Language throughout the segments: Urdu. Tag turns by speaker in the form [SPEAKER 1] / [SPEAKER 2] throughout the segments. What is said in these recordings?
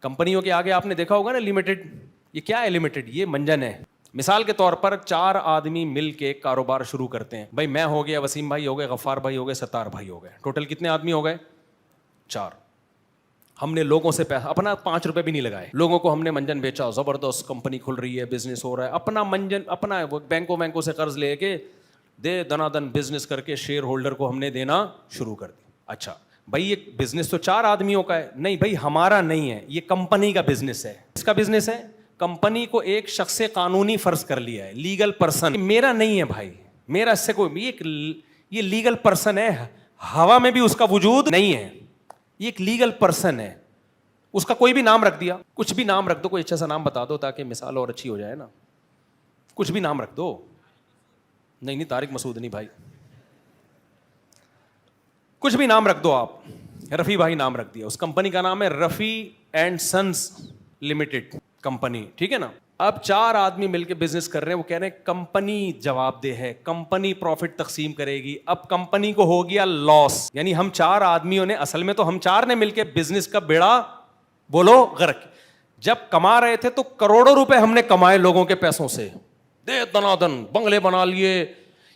[SPEAKER 1] کمپنیوں کے آگے آپ نے دیکھا ہوگا نا لمیٹڈ. یہ کیا ہے لمیٹڈ؟ یہ منجن ہے. مثال کے طور پر 4 آدمی مل کے کاروبار شروع کرتے ہیں. بھائی میں ہو گیا, وسیم بھائی ہو گئے, غفار بھائی ہو گئے, ستار بھائی ہو گئے. ٹوٹل کتنے آدمی ہو گئے؟ 4. ہم نے لوگوں سے پیسہ اپنا 5 روپے بھی نہیں لگائے. لوگوں کو ہم نے منجن بیچا, زبردست کمپنی کھل رہی ہے, بزنس ہو رہا ہے. اپنا منجن اپنا بینکوں سے قرض لے کے دے دنا دن بزنس کر کے شیئر ہولڈر کو ہم نے دینا شروع کر دیا. اچھا بھائی یہ بزنس تو 4 آدمیوں کا ہے. نہیں بھائی ہمارا نہیں ہے, یہ کمپنی کا بزنس ہے. اس کا بزنس ہے. کمپنی کو ایک شخص سے قانونی فرض کر لیا ہے, لیگل پرسن. میرا نہیں ہے بھائی, میرا اس سے کوئی, یہ لیگل پرسن ہے, ہوا میں بھی اس کا وجود نہیں ہے. یہ ایک لیگل پرسن ہے. اس کا کوئی بھی نام رکھ دیا, کچھ بھی نام رکھ دو, کوئی اچھا سا نام بتا دو تاکہ مثال اور اچھی ہو جائے نا. کچھ بھی نام رکھ دو. نہیں طارق مسعود نہیں بھائی, کچھ بھی نام رکھ دو آپ. رفیع بھائی نام رکھ دیا. اس کمپنی کا نام ہے Rafi and since limited company, ٹھیک ہے نا. اب 4 آدمی مل کے بزنس کر رہے ہیں. وہ کہہ رہے ہیں کمپنی جواب دہ ہے, کمپنی پروفٹ تقسیم کرے گی. اب کمپنی کو ہو گیا لاس, یعنی ہم 4 آدمیوں نے, اصل میں تو ہم 4 نے مل کے بزنس کا بیڑا بولو غرق. جب کما رہے تھے تو کروڑوں روپے ہم نے کمائے لوگوں کے پیسوں سے, دے دنا دن بنگلے بنا لیے.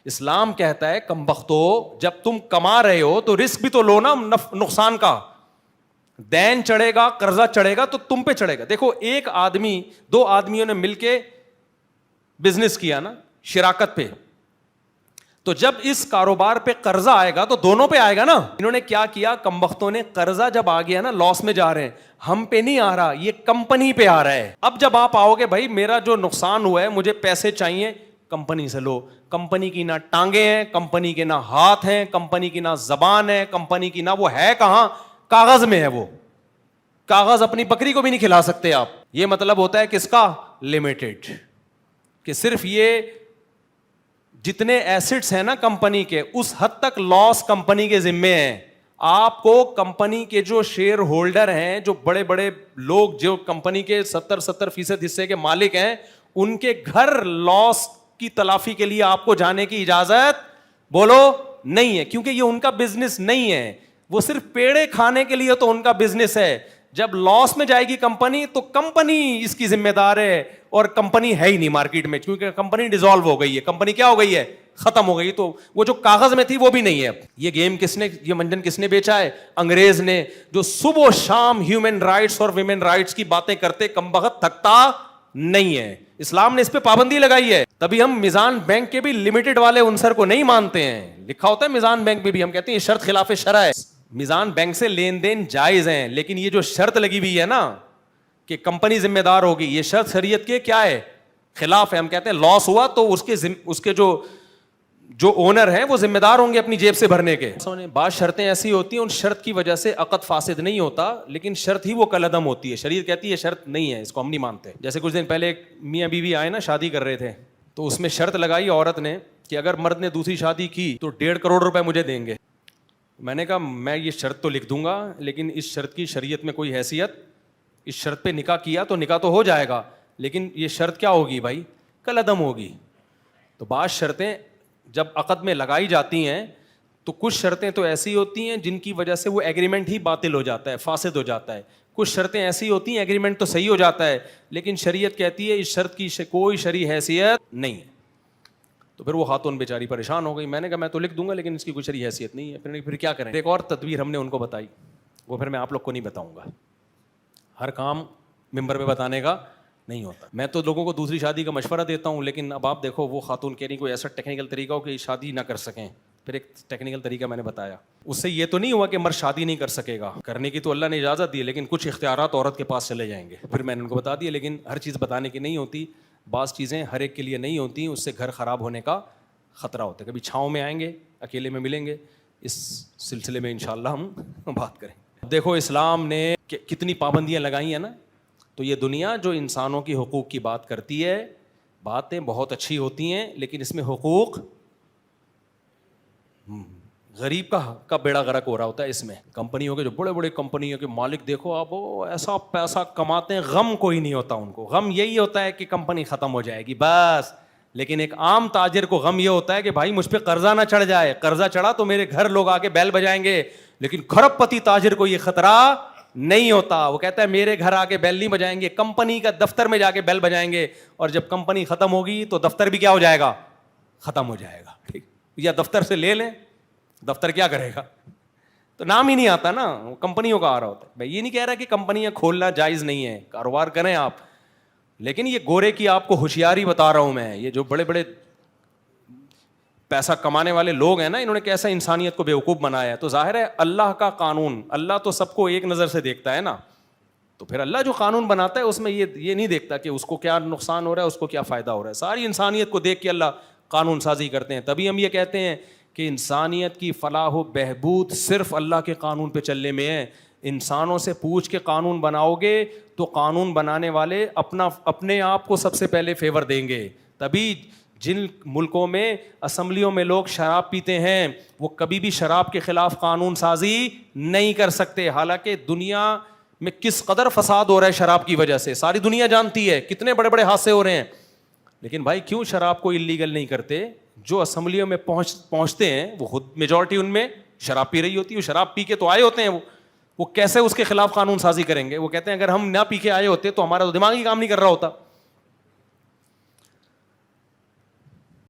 [SPEAKER 1] اسلام کہتا ہے کمبختو, جب تم کما رہے ہو تو رسک بھی تو لو نا نقصان کا. دین چڑھے گا, قرضہ چڑھے گا تو تم پہ چڑھے گا. دیکھو 1 آدمی 2 آدمیوں نے مل کے بزنس کیا نا شراکت پہ, تو جب اس کاروبار پہ قرضہ آئے گا تو دونوں پہ آئے گا نا. انہوں نے کیا کیا, کمبختوں نے, قرضہ جب آ گیا نا لاس میں جا رہے ہیں, ہم پہ نہیں آ رہا, یہ کمپنی پہ آ رہا ہے. اب جب آپ آؤ گے بھائی میرا جو نقصان ہوا ہے مجھے پیسے چاہیے, کمپنی سے لو. کمپنی کی نہ ٹانگیں ہیں, کمپنی کے نہ ہاتھ ہیں, کمپنی کی نہ زبان ہے, کمپنی کی نہ وہ ہے کہاں, کاغذ میں ہے. وہ کاغذ اپنی بکری کو بھی نہیں کھلا سکتے آپ. یہ مطلب ہوتا ہے کس کا, لمیٹڈ, کہ صرف یہ جتنے ایسٹس ہیں نا کمپنی کے, اس حد تک لاس کمپنی کے ذمے ہیں. آپ کو کمپنی کے جو شیئر ہولڈر ہیں, جو بڑے بڑے لوگ جو کمپنی کے 70% حصے کے مالک ہیں, ان کے گھر لاس کی تلافی کے لیے آپ کو جانے کی اجازت بولو نہیں ہے, کیونکہ یہ ان کا بزنس نہیں ہے. وہ صرف پیڑے کھانے کے لیے تو ان کا بزنس ہے. جب لاس میں جائے گی کمپنی تو کمپنی اس کی ذمہ دار ہے, اور کمپنی ہے ہی نہیں مارکیٹ میں, کیونکہ کمپنی ڈیزالو ہو گئی ہے. کمپنی کیا ہو گئی ہے, ختم ہو گئی. تو وہ جو کاغذ میں تھی وہ بھی نہیں ہے. یہ گیم کس نے, یہ منجن کس نے بیچا ہے, انگریز نے, جو صبح و شام ہیومن رائٹس اور ویمن رائٹس کی باتیں کرتے کمبخت تھکتا نہیں ہے. اسلام نے اس پہ پابندی لگائی ہے. تبھی ہم میزان بینک کے بھی لمیٹڈ والے عنصر کو نہیں مانتے ہیں. لکھا ہوتا ہے میزان بینک میں بھی, ہم کہتے ہیں یہ شرط خلاف شرع ہے. میزان بینک سے لین دین جائز ہیں, لیکن یہ جو شرط لگی ہوئی ہے نا کہ کمپنی ذمہ دار ہوگی, یہ شرط شریعت کے کیا ہے, خلاف ہے. ہم کہتے ہیں لاس ہوا تو اس کے جو اونر ہیں وہ ذمہ دار ہوں گے اپنی جیب سے بھرنے کے. بعض شرطیں ایسی ہوتی ہیں ان شرط کی وجہ سے عقد فاسد نہیں ہوتا, لیکن شرط ہی وہ کالعدم ہوتی ہے. شریعت کہتی ہے یہ شرط نہیں ہے, اس کو ہم نہیں مانتے. جیسے کچھ دن پہلے ایک میاں بیوی آئے نا, شادی کر رہے تھے, تو اس میں شرط لگائی عورت نے کہ اگر مرد نے دوسری شادی کی تو 1.5 کروڑ روپے مجھے دیں گے. میں نے کہا میں یہ شرط تو لکھ دوں گا, لیکن اس شرط کی شریعت میں کوئی حیثیت, اس شرط پہ نکاح کیا تو نکاح تو ہو جائے گا, لیکن یہ شرط کیا ہوگی بھائی, کالعدم ہوگی. تو بعض شرطیں جب عقد میں لگائی جاتی ہیں تو کچھ شرطیں تو ایسی ہوتی ہیں جن کی وجہ سے وہ ایگریمنٹ ہی باطل ہو جاتا ہے, فاسد ہو جاتا ہے. کچھ شرطیں ایسی ہوتی ہیں ایگریمنٹ تو صحیح ہو جاتا ہے, لیکن شریعت کہتی ہے اس شرط کی کوئی شرعی حیثیت نہیں ہے. تو پھر وہ خاتون بیچاری پریشان ہو گئی. میں نے کہا میں تو لکھ دوں گا لیکن اس کی کوئی شرعی حیثیت نہیں ہے. پھر کیا کریں, ایک اور تدبیر ہم نے ان کو بتائی, وہ پھر میں آپ لوگ کو نہیں بتاؤں گا. ہر کام ممبر پہ بتانے کا نہیں ہوتا. میں تو لوگوں کو دوسری شادی کا مشورہ دیتا ہوں, لیکن اب آپ دیکھو وہ خاتون کہہ رہی کوئی ایسا ٹیکنیکل طریقہ ہو کہ شادی نہ کر سکیں. پھر ایک ٹیکنیکل طریقہ میں نے بتایا. اس سے یہ تو نہیں ہوا کہ مرد شادی نہیں کر سکے گا, کرنے کی تو اللہ نے اجازت دی, لیکن کچھ اختیارات عورت کے پاس چلے جائیں گے. پھر میں نے ان کو بتا دیا, لیکن ہر چیز بتانے کی نہیں ہوتی, بعض چیزیں ہر ایک کے لیے نہیں ہوتی, اس سے گھر خراب ہونے کا خطرہ ہوتا ہے. کبھی چھاؤں میں آئیں گے, اکیلے میں ملیں گے, اس سلسلے میں انشاءاللہ ہم بات کریں. دیکھو اسلام نے کتنی پابندیاں لگائی ہیں نا. تو یہ دنیا جو انسانوں کی حقوق کی بات کرتی ہے, باتیں بہت اچھی ہوتی ہیں, لیکن اس میں حقوق غریب کا بیڑا غرق ہو رہا ہوتا ہے. اس میں کمپنیوں کے جو بڑے بڑے کمپنیوں کے مالک دیکھو آپ, وہ ایسا پیسہ کماتے ہیں, غم کوئی نہیں ہوتا ان کو. غم یہی ہوتا ہے کہ کمپنی ختم ہو جائے گی بس. لیکن ایک عام تاجر کو غم یہ ہوتا ہے کہ بھائی مجھ پہ قرضہ نہ چڑھ جائے, قرضہ چڑھا تو میرے گھر لوگ آ کے بیل بجائیں گے. لیکن کھرب پتی تاجر کو یہ خطرہ نہیں ہوتا. وہ کہتا ہے میرے گھر آ کے بیل نہیں بجائیں گے, کمپنی کا دفتر میں جا کے بیل بجائیں گے, اور جب کمپنی ختم ہوگی تو دفتر بھی کیا ہو جائے گا, ختم ہو جائے گا. ٹھیک, یا دفتر سے لے لیں, دفتر کیا کرے گا, تو نام ہی نہیں آتا نا, کمپنیوں کا آ رہا ہوتا ہے. میں یہ نہیں کہہ رہا کہ کمپنیاں کھولنا جائز نہیں ہے, کاروبار کریں آپ, لیکن یہ گورے کی آپ کو ہوشیاری بتا رہا ہوں میں. یہ جو بڑے بڑے پیسہ کمانے والے لوگ ہیں نا, انہوں نے کیسا انسانیت کو بیوقوف بنایا ہے. تو ظاہر ہے اللہ کا قانون, اللہ تو سب کو ایک نظر سے دیکھتا ہے نا, تو پھر اللہ جو قانون بناتا ہے اس میں یہ نہیں دیکھتا کہ اس کو کیا نقصان ہو رہا ہے, اس کو کیا فائدہ ہو رہا ہے. ساری انسانیت کو دیکھ کے اللہ قانون سازی کرتے ہیں. تبھی ہم یہ کہتے ہیں کہ انسانیت کی فلاح و بہبود صرف اللہ کے قانون پہ چلنے میں ہے. انسانوں سے پوچھ کے قانون بناؤ گے تو قانون بنانے والے اپنے آپ کو سب سے پہلے فیور دیں گے. تبھی جن ملکوں میں اسمبلیوں میں لوگ شراب پیتے ہیں وہ کبھی بھی شراب کے خلاف قانون سازی نہیں کر سکتے. حالانکہ دنیا میں کس قدر فساد ہو رہا ہے شراب کی وجہ سے, ساری دنیا جانتی ہے, کتنے بڑے بڑے حادثے ہو رہے ہیں. لیکن بھائی کیوں شراب کو انلیگل نہیں کرتے؟ جو اسمبلیوں میں پہنچتے ہیں وہ خود میجورٹی ان میں شراب پی رہی ہوتی ہے, وہ شراب پی کے تو آئے ہوتے ہیں, وہ کیسے اس کے خلاف قانون سازی کریں گے؟ وہ کہتے ہیں اگر ہم نہ پی کے آئے ہوتے تو ہمارا تو دماغ ہی کام نہیں کر رہا ہوتا.